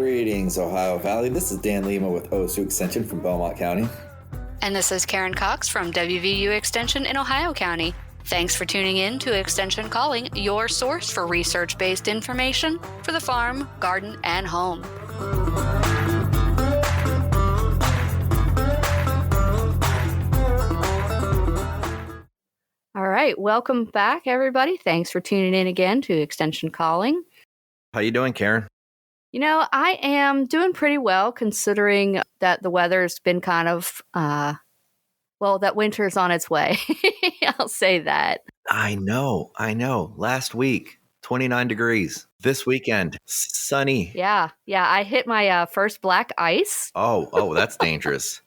Greetings, Ohio Valley. This is Dan Lima with OSU Extension from Belmont County. And this is Karen Cox from WVU Extension in Ohio County. Thanks for tuning in to Extension Calling, your source for research-based information for the farm, garden, and home. All right, welcome back, everybody. Thanks for tuning in again to Extension Calling. How you doing, Karen? You know, I am doing pretty well considering that the weather's been kind of, that winter's on its way. I'll say that. I know. Last week, 29 degrees. This weekend, sunny. Yeah. I hit my first black ice. Oh, that's dangerous.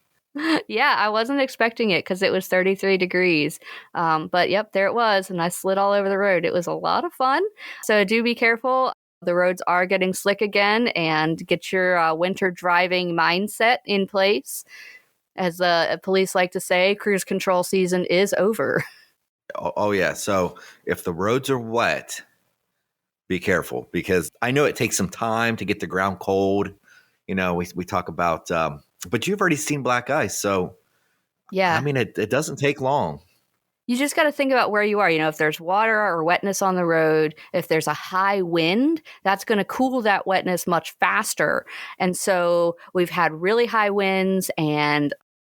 Yeah, I wasn't expecting it because it was 33 degrees. But yep, there it was. And I slid all over the road. It was a lot of fun. So do be careful. The roads are getting slick again, and get your winter driving mindset in place. As the police like to say, cruise control season is over. Oh, yeah. So if the roads are wet, be careful, because I know it takes some time to get the ground cold. You know, we talk about, but you've already seen black ice. So, yeah, I mean, it doesn't take long. You just got to think about where you are. You know, if there's water or wetness on the road, if there's a high wind, that's going to cool that wetness much faster. And so we've had really high winds and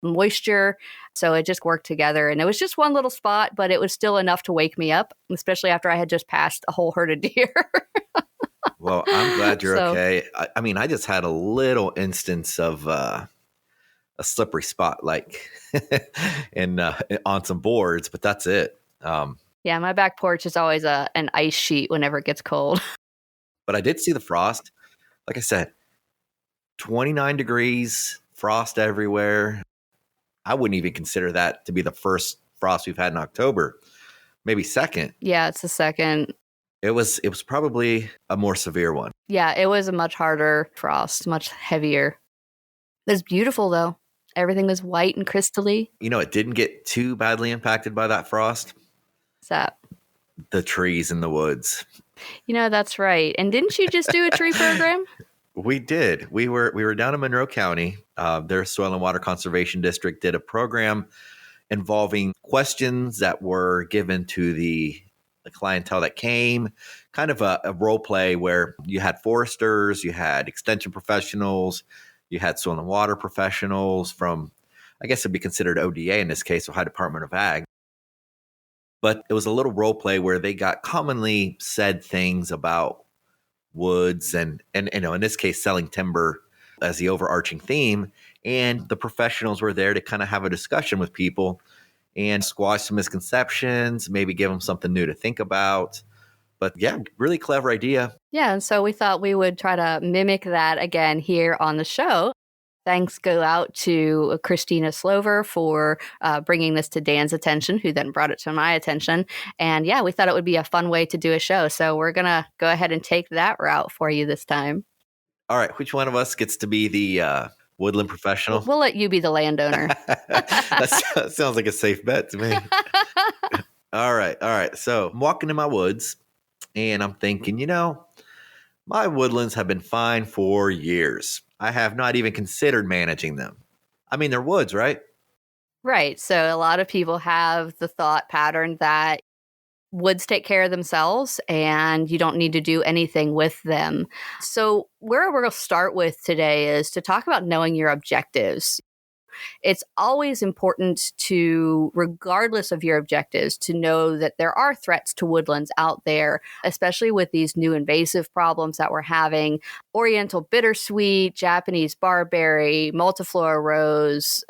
moisture. So it just worked together. And it was just one little spot, but it was still enough to wake me up, especially after I had just passed a whole herd of deer. Well, I'm glad you're okay. I mean, I just had a little instance of a slippery spot, like on some boards, but that's it. Yeah, my back porch is always an ice sheet whenever it gets cold. But I did see the frost. Like I said, 29 degrees, frost everywhere. I wouldn't even consider that to be the first frost we've had in October. Maybe second. Yeah, it's the second. It was probably a more severe one. Yeah, it was a much harder frost, much heavier. It was beautiful, though. Everything was white and crystally. You know, it didn't get too badly impacted by that frost. What's that? The trees in the woods. You know, that's right. And didn't you just do a tree program? We did. We were down in Monroe County. Their Soil and Water Conservation District did a program involving questions that were given to the clientele that came, kind of a role play where you had foresters, you had extension professionals, you had soil and water professionals from, I guess it'd be considered ODA in this case, Ohio Department of Ag. But it was a little role play where they got commonly said things about woods and you know, in this case, selling timber as the overarching theme. And the professionals were there to kind of have a discussion with people and squash some misconceptions, maybe give them something new to think about. But yeah, really clever idea. Yeah, and so we thought we would try to mimic that again here on the show. Thanks go out to Christina Slover for bringing this to Dan's attention, who then brought it to my attention. And yeah, we thought it would be a fun way to do a show. So we're going to go ahead and take that route for you this time. All right. Which one of us gets to be the woodland professional? We'll let you be the landowner. That sounds like a safe bet to me. All right. So I'm walking in my woods and I'm thinking, you know, my woodlands have been fine for years. I have not even considered managing them. I mean, they're woods, right? Right. So a lot of people have the thought pattern that woods take care of themselves and you don't need to do anything with them. So where we're going to start with today is to talk about knowing your objectives. It's always important to, regardless of your objectives, to know that there are threats to woodlands out there, especially with these new invasive problems that we're having. Oriental bittersweet, Japanese barberry, multiflora rose,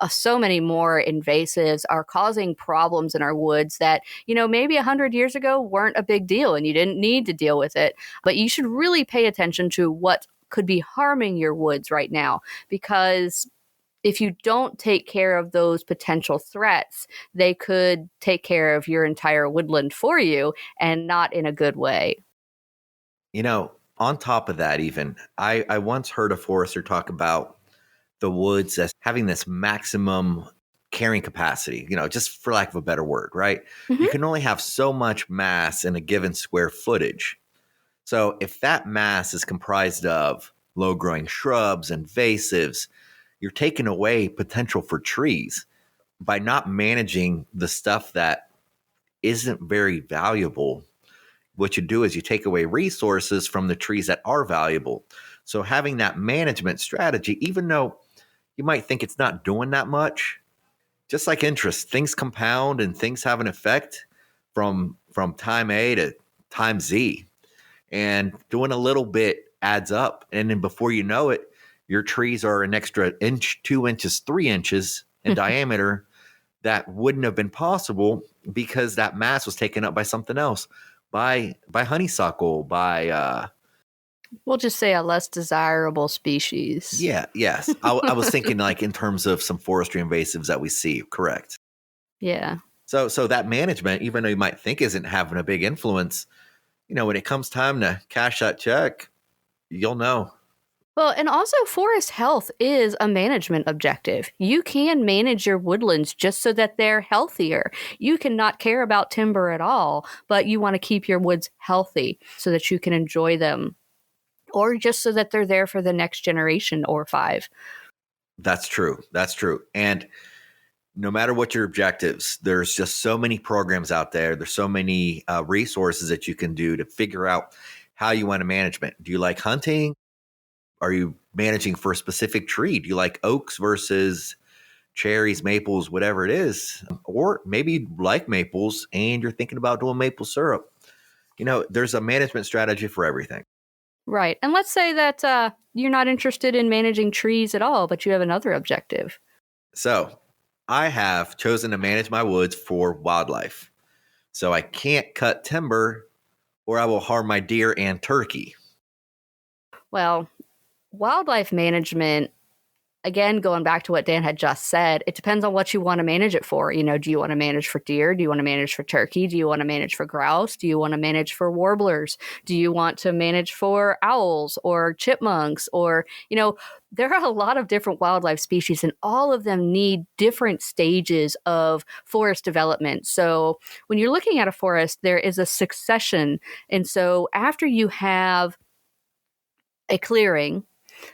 so many more invasives are causing problems in our woods that, you know, maybe 100 years ago weren't a big deal and you didn't need to deal with it. But you should really pay attention to what could be harming your woods right now, because if you don't take care of those potential threats, they could take care of your entire woodland for you, and not in a good way. You know, on top of that, even, I once heard a forester talk about the woods as having this maximum carrying capacity, you know, just for lack of a better word, right? Mm-hmm. You can only have so much mass in a given square footage. So if that mass is comprised of low-growing shrubs, invasives. You're taking away potential for trees by not managing the stuff that isn't very valuable. What you do is you take away resources from the trees that are valuable. So having that management strategy, even though you might think it's not doing that much, just like interest, things compound and things have an effect from time A to time Z. And doing a little bit adds up. And then before you know it, your trees are an extra inch, 2 inches, 3 inches in diameter that wouldn't have been possible because that mass was taken up by something else, by honeysuckle, by we'll just say a less desirable species. yes. I was thinking like in terms of some forestry invasives that we see, correct. Yeah. So that management, even though you might think isn't having a big influence, when it comes time to cash that check, you'll know. Well, and also forest health is a management objective. You can manage your woodlands just so that they're healthier. You can not care about timber at all, but you want to keep your woods healthy so that you can enjoy them, or just so that they're there for the next generation or 5. That's true. And no matter what your objectives, there's just so many programs out there. There's so many resources that you can do to figure out how you want to management. Do you like hunting? Are you managing for a specific tree? Do you like oaks versus cherries, maples, whatever it is? Or maybe you like maples and you're thinking about doing maple syrup. There's a management strategy for everything. Right. And let's say that you're not interested in managing trees at all, but you have another objective. So I have chosen to manage my woods for wildlife. So I can't cut timber or I will harm my deer and turkey. Well, wildlife management, again, going back to what Dan had just said, it depends on what you want to manage it for. Do you want to manage for deer? Do you want to manage for turkey? Do you want to manage for grouse? Do you want to manage for warblers? Do you want to manage for owls or chipmunks? Or, there are a lot of different wildlife species, and all of them need different stages of forest development. So when you're looking at a forest, there is a succession. And so after you have a clearing,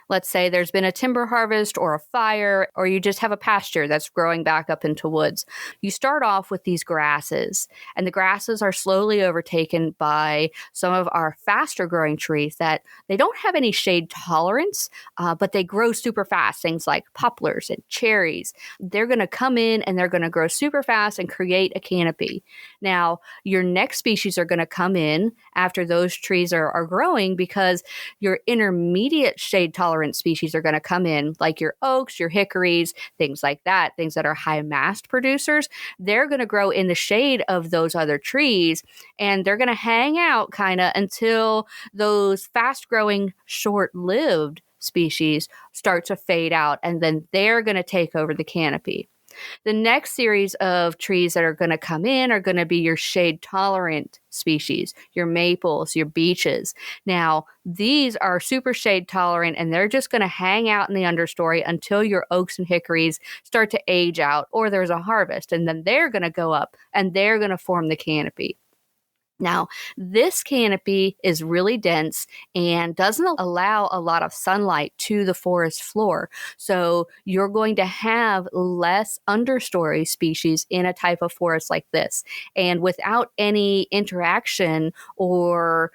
let's say there's been a timber harvest or a fire, or you just have a pasture that's growing back up into woods. You start off with these grasses, and the grasses are slowly overtaken by some of our faster growing trees that they don't have any shade tolerance, but they grow super fast. Things like poplars and cherries. They're going to come in and they're going to grow super fast and create a canopy. Now, your next species are going to come in after those trees are growing, because your intermediate shade tolerant species are going to come in, like your oaks, your hickories, things like that, things that are high mast producers. They're going to grow in the shade of those other trees, and they're going to hang out kind of until those fast growing, short-lived species start to fade out, and then they're going to take over the canopy. The next series of trees that are going to come in are going to be your shade tolerant species, your maples, your beeches. Now, these are super shade tolerant, and they're just going to hang out in the understory until your oaks and hickories start to age out, or there's a harvest, and then they're going to go up and they're going to form the canopy. Now, this canopy is really dense and doesn't allow a lot of sunlight to the forest floor. So you're going to have less understory species in a type of forest like this. And without any interaction or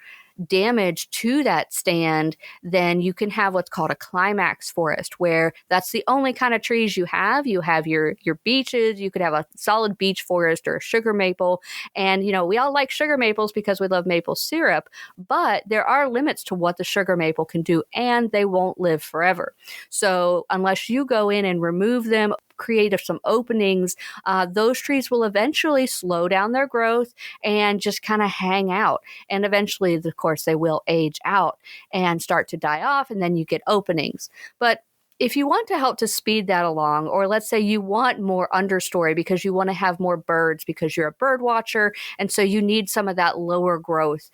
damage to that stand, then you can have what's called a climax forest, where that's the only kind of trees you have. You have your beeches. You could have a solid beech forest or a sugar maple. And, we all like sugar maples because we love maple syrup, but there are limits to what the sugar maple can do, and they won't live forever. So unless you go in and remove them, create some openings, those trees will eventually slow down their growth and just kind of hang out. And eventually, of course, they will age out and start to die off, and then you get openings. But if you want to help to speed that along, or let's say you want more understory because you want to have more birds because you're a bird watcher, and so you need some of that lower growth,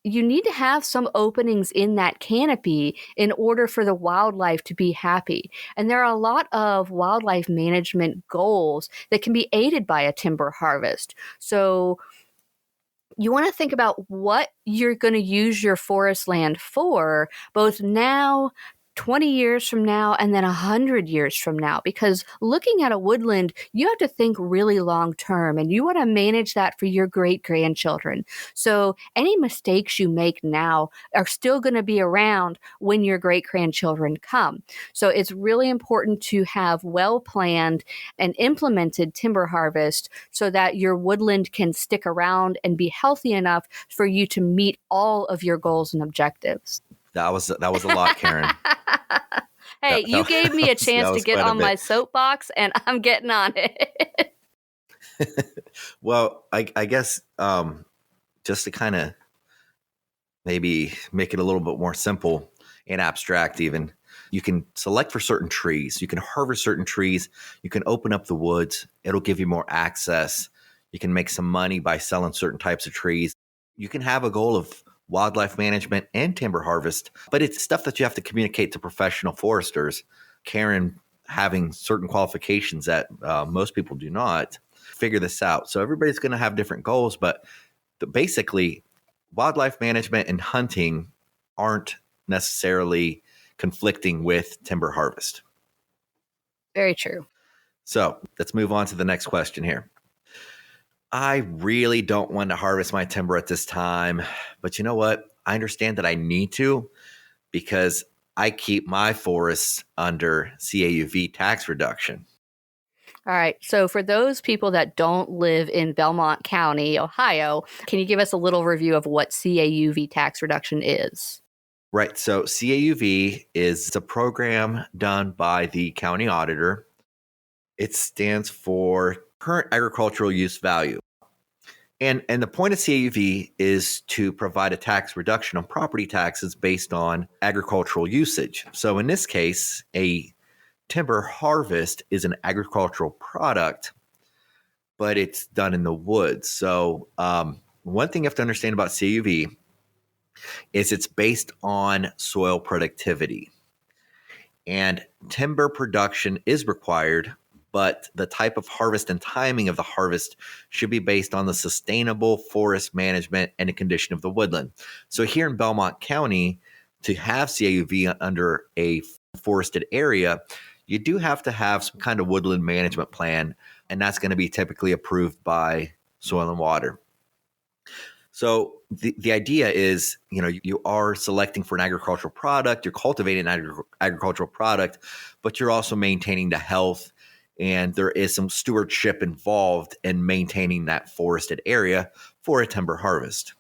you need to have some openings in that canopy in order for the wildlife to be happy. And there are a lot of wildlife management goals that can be aided by a timber harvest. So You want to think about what you're going to use your forest land for, both now, 20 years from now, and then 100 years from now. Because looking at a woodland, you have to think really long term, and you want to manage that for your great grandchildren. So any mistakes you make now are still going to be around when your great grandchildren come. So it's really important to have well planned and implemented timber harvest so that your woodland can stick around and be healthy enough for you to meet all of your goals and objectives. That was a lot, Karen. Hey, you gave me a chance to get on my bit. soapbox, and I'm getting on it. Well, I guess just to kind of maybe make it a little bit more simple and abstract even, you can select for certain trees. You can harvest certain trees. You can open up the woods. It'll give you more access. You can make some money by selling certain types of trees. You can have a goal of wildlife management and timber harvest, but it's stuff that you have to communicate to professional foresters. Karen having certain qualifications that most people do not figure this out. So everybody's going to have different goals, but basically wildlife management and hunting aren't necessarily conflicting with timber harvest. Very true. So let's move on to the next question here. I really don't want to harvest my timber at this time, but you know what? I understand that I need to because I keep my forests under CAUV tax reduction. All right. So for those people that don't live in Belmont County, Ohio, can you give us a little review of what CAUV tax reduction is? Right. So CAUV is a program done by the county auditor. It stands for current agricultural use value. And the point of CAUV is to provide a tax reduction on property taxes based on agricultural usage. So in this case, a timber harvest is an agricultural product, but it's done in the woods. So one thing you have to understand about CAUV is it's based on soil productivity. And timber production is required, but the type of harvest and timing of the harvest should be based on the sustainable forest management and the condition of the woodland. So here in Belmont County, to have CAUV under a forested area, you do have to have some kind of woodland management plan, and that's going to be typically approved by Soil and Water. So the idea is, you are selecting for an agricultural product, you're cultivating an agricultural product, but you're also maintaining the health, and there is some stewardship involved in maintaining that forested area for a timber harvest.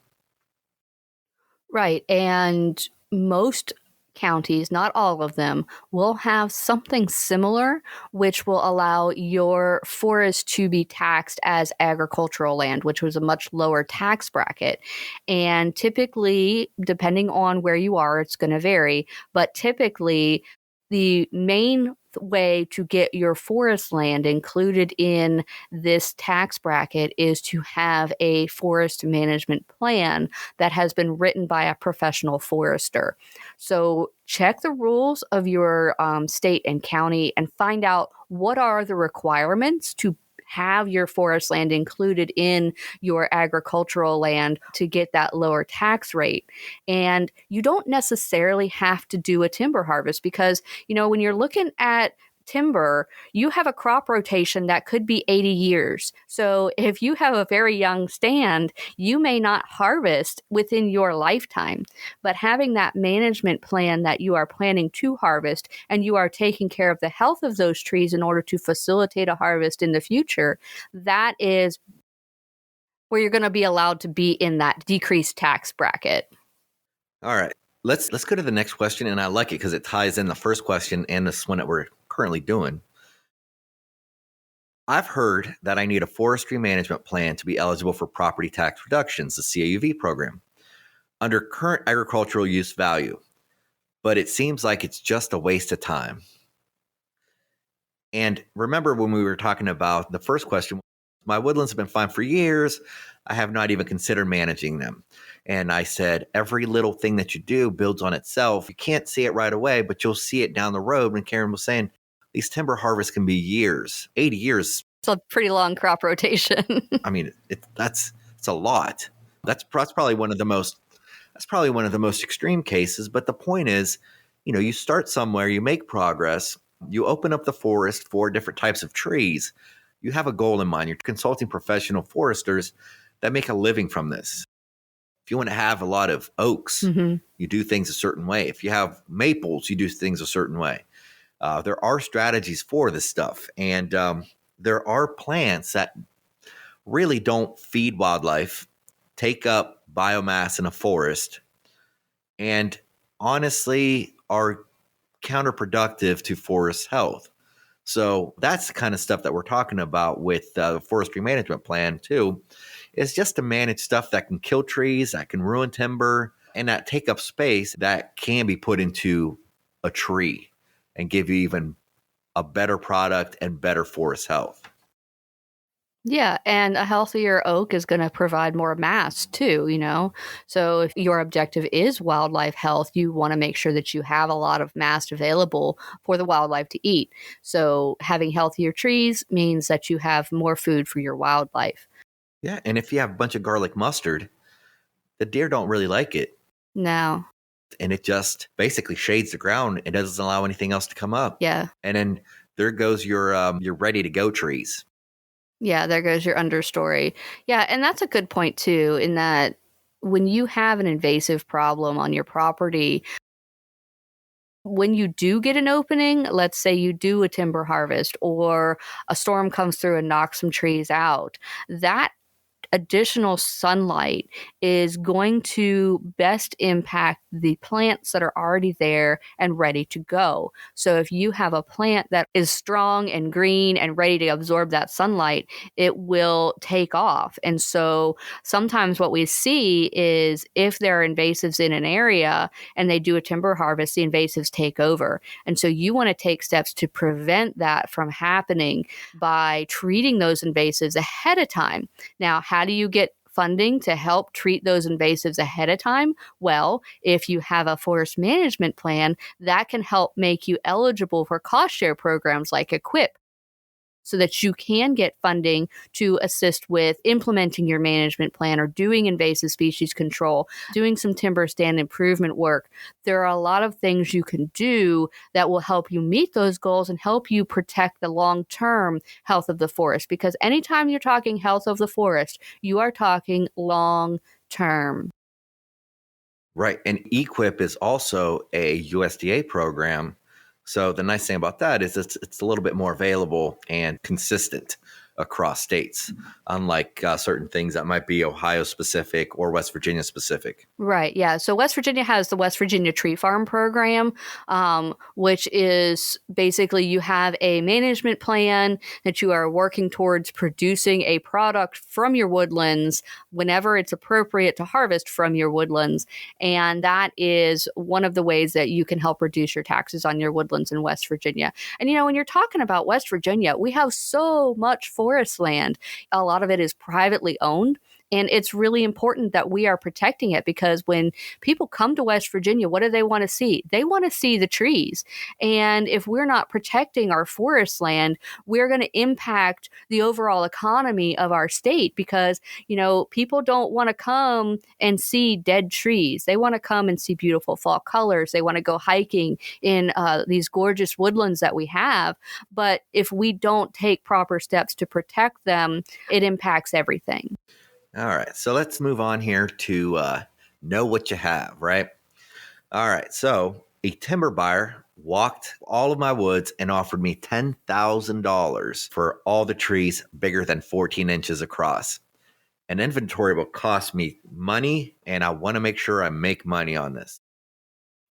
Right. And most counties, not all of them, will have something similar, which will allow your forest to be taxed as agricultural land, which was a much lower tax bracket. And typically, depending on where you are, it's going to vary. But typically, the main way to get your forest land included in this tax bracket is to have a forest management plan that has been written by a professional forester. So check the rules of your state and county and find out what are the requirements to have your forest land included in your agricultural land to get that lower tax rate. And you don't necessarily have to do a timber harvest because, when you're looking at timber, you have a crop rotation that could be 80 years. So if you have a very young stand, you may not harvest within your lifetime. But having that management plan that you are planning to harvest and you are taking care of the health of those trees in order to facilitate a harvest in the future, that is where you're going to be allowed to be in that decreased tax bracket. All right. Let's go to the next question, and I like it because it ties in the first question and this one that we're currently doing. I've heard that I need a forestry management plan to be eligible for property tax reductions, the CAUV program, under current agricultural use value, but it seems like it's just a waste of time. And remember when we were talking about the first question, my woodlands have been fine for years. I have not even considered managing them. And I said, every little thing that you do builds on itself. You can't see it right away, but you'll see it down the road. When Karen was saying, these timber harvests can be years, 80 years. It's a pretty long crop rotation. I mean, it's a lot. That's probably one of the most extreme cases. But the point is, you start somewhere, you make progress, you open up the forest for different types of trees. You have a goal in mind. You're consulting professional foresters that make a living from this. If you want to have a lot of oaks, you do things a certain way. If you have maples, you do things a certain way. There are strategies for this stuff. And there are plants that really don't feed wildlife, take up biomass in a forest, and honestly are counterproductive to forest health. So that's the kind of stuff that we're talking about with the forestry management plan too, is just to manage stuff that can kill trees, that can ruin timber, and that take up space that can be put into a tree and give you even a better product and better forest health. Yeah, and a healthier oak is going to provide more mass too, So if your objective is wildlife health, you want to make sure that you have a lot of mass available for the wildlife to eat. So having healthier trees means that you have more food for your wildlife. Yeah, and if you have a bunch of garlic mustard, the deer don't really like it. No. And it just basically shades the ground. It doesn't allow anything else to come up. Yeah. And then there goes your ready to go trees. Yeah, there goes your understory. Yeah, and that's a good point too, in that when you have an invasive problem on your property, when you do get an opening, let's say you do a timber harvest or a storm comes through and knocks some trees out, that additional sunlight is going to best impact the plants that are already there and ready to go. So if you have a plant that is strong and green and ready to absorb that sunlight, it will take off. And so sometimes what we see is if there are invasives in an area and they do a timber harvest, the invasives take over. And so you want to take steps to prevent that from happening by treating those invasives ahead of time. Now, how do you get funding to help treat those invasives ahead of time? Well, if you have a forest management plan, that can help make you eligible for cost share programs like EQIP, so that you can get funding to assist with implementing your management plan or doing invasive species control, doing some timber stand improvement work. There are a lot of things you can do that will help you meet those goals and help you protect the long-term health of the forest. Because anytime you're talking health of the forest, you are talking long-term. Right. And EQIP is also a USDA program. So the nice thing about that is it's a little bit more available and consistent across states, unlike certain things that might be Ohio specific or West Virginia specific. Right. Yeah. So West Virginia has the West Virginia Tree Farm Program, which is basically you have a management plan that you are working towards producing a product from your woodlands whenever it's appropriate to harvest from your woodlands. And that is one of the ways that you can help reduce your taxes on your woodlands in West Virginia. And, when you're talking about West Virginia, we have so much forest land. A lot of it is privately owned. And it's really important that we are protecting it, because when people come to West Virginia, what do they want to see? They want to see the trees. And if we're not protecting our forest land, we're going to impact the overall economy of our state, because, people don't want to come and see dead trees. They want to come and see beautiful fall colors. They want to go hiking in these gorgeous woodlands that we have. But if we don't take proper steps to protect them, it impacts everything. All right, so let's move on here to know what you have, right? All right, so a timber buyer walked all of my woods and offered me $10,000 for all the trees bigger than 14 inches across. An inventory will cost me money, and I want to make sure I make money on this.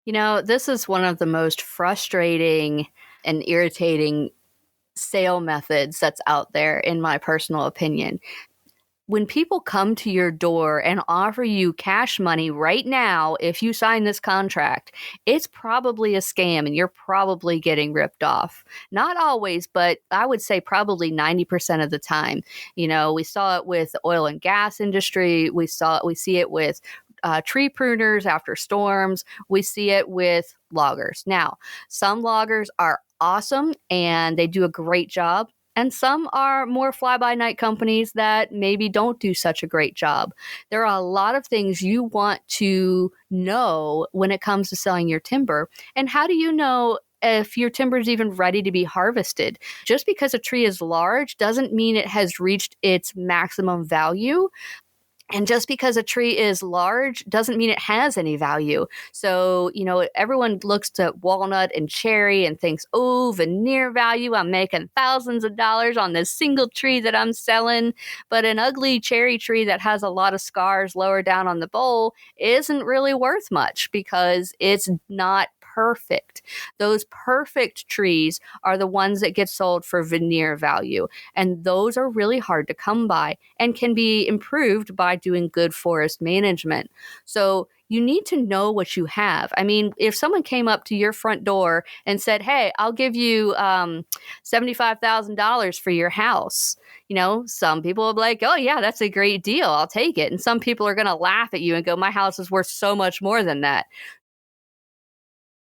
This is one of the most frustrating and irritating sale methods that's out there, in my personal opinion. When people come to your door and offer you cash money right now, if you sign this contract, it's probably a scam and you're probably getting ripped off. Not always, but I would say probably 90% of the time. We saw it with the oil and gas industry. We see it with tree pruners after storms. We see it with loggers. Now, some loggers are awesome and they do a great job. And some are more fly-by-night companies that maybe don't do such a great job. There are a lot of things you want to know when it comes to selling your timber. And how do you know if your timber is even ready to be harvested? Just because a tree is large doesn't mean it has reached its maximum value. And just because a tree is large doesn't mean it has any value. So, everyone looks to walnut and cherry and thinks, oh, veneer value, I'm making thousands of dollars on this single tree that I'm selling. But an ugly cherry tree that has a lot of scars lower down on the bowl isn't really worth much because it's not perfect. Those perfect trees are the ones that get sold for veneer value. And those are really hard to come by and can be improved by doing good forest management. So you need to know what you have. I mean, if someone came up to your front door and said, hey, I'll give you $75,000 for your house, some people will be like, oh, yeah, that's a great deal. I'll take it. And some people are going to laugh at you and go, my house is worth so much more than that.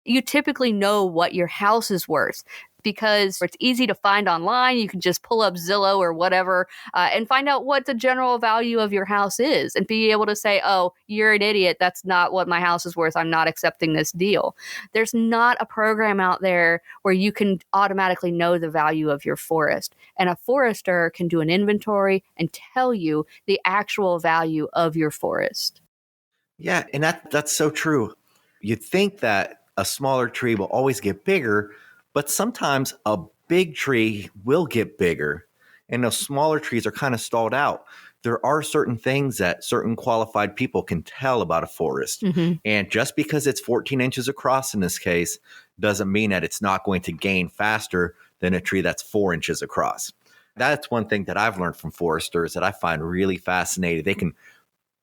You typically know what your house is worth because it's easy to find online. You can just pull up Zillow or whatever and find out what the general value of your house is and be able to say, oh, you're an idiot. That's not what my house is worth. I'm not accepting this deal. There's not a program out there where you can automatically know the value of your forest. And a forester can do an inventory and tell you the actual value of your forest. Yeah, and that's so true. You'd think that a smaller tree will always get bigger, but sometimes a big tree will get bigger, and those smaller trees are kind of stalled out. There are certain things that certain qualified people can tell about a forest. Mm-hmm. And just because it's 14 inches across in this case doesn't mean that it's not going to gain faster than a tree that's 4 inches across. That's one thing that I've learned from foresters that I find really fascinating.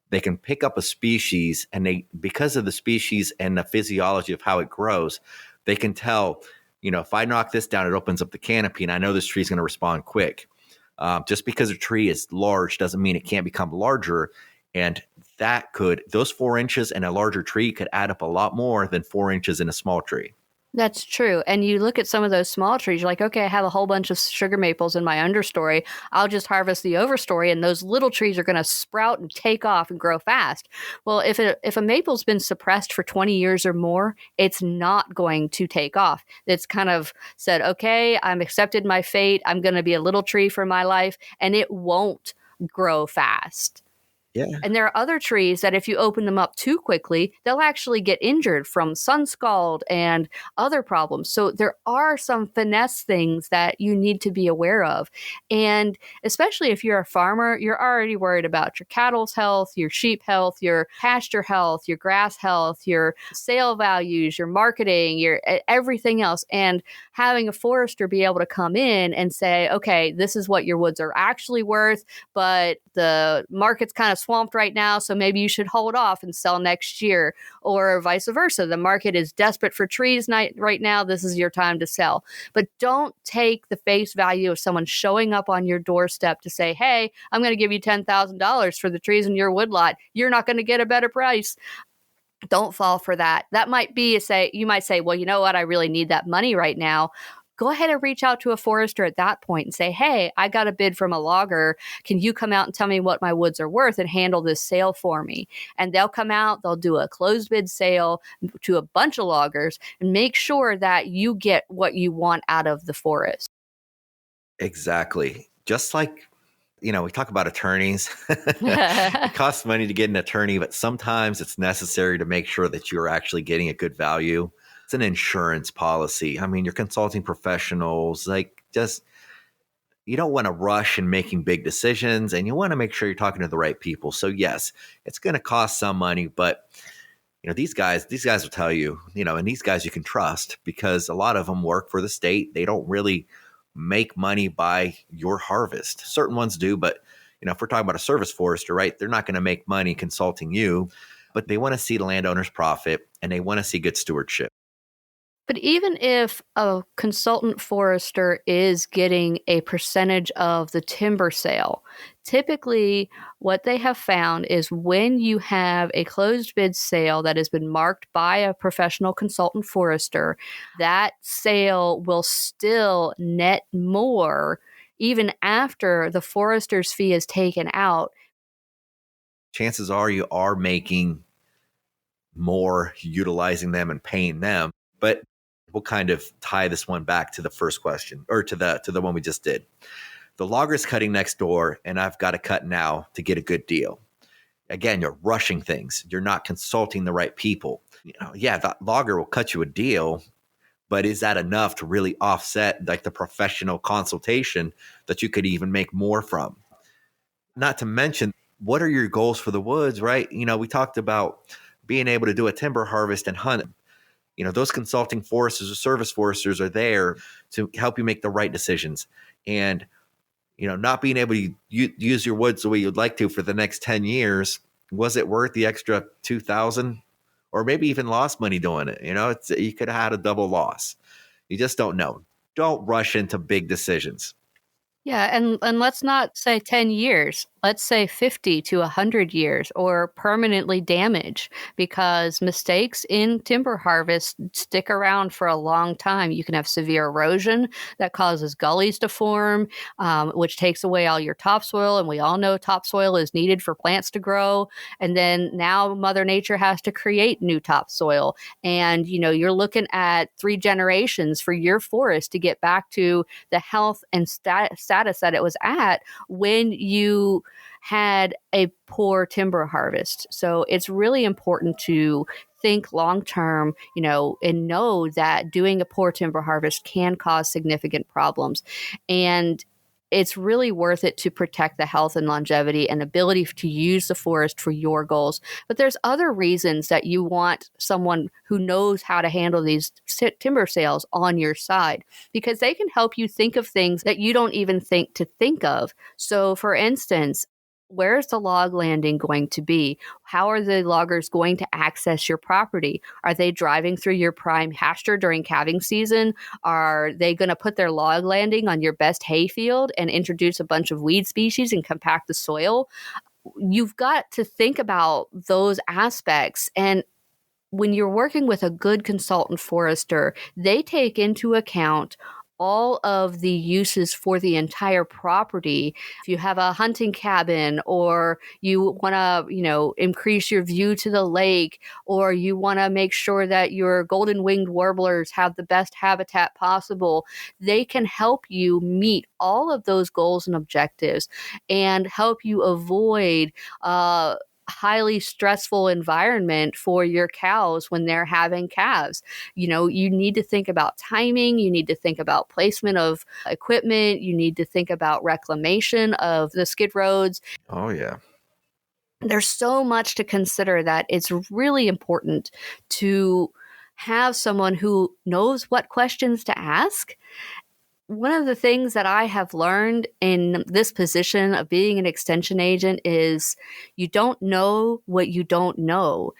They can pick up a species and because of the species and the physiology of how it grows, they can tell, if I knock this down, it opens up the canopy and I know this tree is going to respond quick. Just because a tree is large doesn't mean it can't become larger. And those 4 inches in a larger tree could add up a lot more than 4 inches in a small tree. That's true. And you look at some of those small trees, you're like, okay, I have a whole bunch of sugar maples in my understory. I'll just harvest the overstory, and those little trees are going to sprout and take off and grow fast. Well, if a maple's been suppressed for 20 years or more, it's not going to take off. It's kind of said, okay, I'm accepted my fate. I'm going to be a little tree for my life, and it won't grow fast. Yeah. And there are other trees that if you open them up too quickly, they'll actually get injured from sun scald and other problems. So there are some finesse things that you need to be aware of. And especially if you're a farmer, you're already worried about your cattle's health, your sheep health, your pasture health, your grass health, your sale values, your marketing, your everything else. And having a forester be able to come in and say, okay, this is what your woods are actually worth, but the market's kind of swamped right now, so maybe you should hold off and sell next year, or vice versa. The market is desperate for trees right now. This is your time to sell. But don't take the face value of someone showing up on your doorstep to say, hey, I'm going to give you $10,000 for the trees in your woodlot. You're not going to get a better price. Don't fall for that. That might be you might say, well, you know what? I really need that money right now. Go ahead and reach out to a forester at that point and say, hey, I got a bid from a logger. Can you come out and tell me what my woods are worth and handle this sale for me? And they'll come out, they'll do a closed bid sale to a bunch of loggers and make sure that you get what you want out of the forest. Exactly. Just like, we talk about attorneys. It costs money to get an attorney, but sometimes it's necessary to make sure that you're actually getting a good value. It's an insurance policy. I mean, you're consulting professionals, you don't want to rush in making big decisions, and you want to make sure you're talking to the right people. So yes, it's going to cost some money, but these guys will tell you, and these guys you can trust because a lot of them work for the state. They don't really make money by your harvest. Certain ones do, but if we're talking about a service forester, right, they're not going to make money consulting you, but they want to see the landowner's profit and they want to see good stewardship. But even if a consultant forester is getting a percentage of the timber sale, typically what they have found is when you have a closed bid sale that has been marked by a professional consultant forester, that sale will still net more even after the forester's fee is taken out, chances are you are making more utilizing them and paying them. But we'll kind of tie this one back to the first question, or to the one we just did. The logger's cutting next door, and I've got to cut now to get a good deal. Again, you're rushing things. You're not consulting the right people. Yeah, that logger will cut you a deal, but is that enough to really offset like the professional consultation that you could even make more from? Not to mention, what are your goals for the woods, right? We talked about being able to do a timber harvest and hunt. Those consulting foresters or service foresters are there to help you make the right decisions. And, not being able to use your woods the way you'd like to for the next 10 years, was it worth the extra $2,000? Or maybe even lost money doing it. You could have had a double loss. You just don't know. Don't rush into big decisions. Yeah, and let's not say 10 years. Let's say 50 to 100 years, or permanently damage, because mistakes in timber harvest stick around for a long time. You can have severe erosion that causes gullies to form, which takes away all your topsoil, and we all know topsoil is needed for plants to grow. And then now Mother Nature has to create new topsoil, and you're looking at 3 generations for your forest to get back to the health and status that it was at when you had a poor timber harvest. So it's really important to think long term, and know that doing a poor timber harvest can cause significant problems. And it's really worth it to protect the health and longevity and ability to use the forest for your goals. But there's other reasons that you want someone who knows how to handle these timber sales on your side, because they can help you think of things that you don't even think to think of. So for instance, where's the log landing going to be? How are the loggers going to access your property? Are they driving through your prime pasture during calving season? Are they going to put their log landing on your best hay field and introduce a bunch of weed species and compact the soil? You've got to think about those aspects. And when you're working with a good consultant forester, they take into account all of the uses for the entire property. If you have a hunting cabin, or you want to, increase your view to the lake, or you want to make sure that your golden-winged warblers have the best habitat possible, they can help you meet all of those goals and objectives and help you avoid highly stressful environment for your cows when they're having calves. You need to think about timing. You need to think about placement of equipment. You need to think about reclamation of the skid roads. Oh, yeah. There's so much to consider that it's really important to have someone who knows what questions to ask. One of the things that I have learned in this position of being an extension agent is you don't know what you don't know.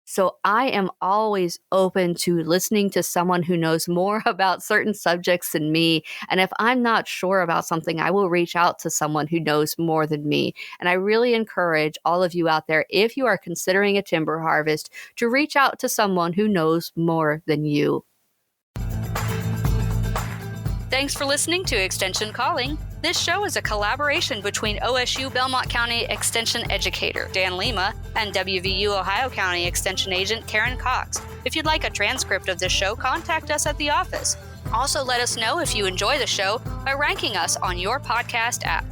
So I am always open to listening to someone who knows more about certain subjects than me. And if I'm not sure about something, I will reach out to someone who knows more than me. And I really encourage all of you out there, if you are considering a timber harvest, to reach out to someone who knows more than you. Thanks for listening to Extension Calling. This show is a collaboration between OSU Belmont County Extension Educator Dan Lima and WVU Ohio County Extension Agent Karen Cox. If you'd like a transcript of this show, contact us at the office. Also, let us know if you enjoy the show by ranking us on your podcast app.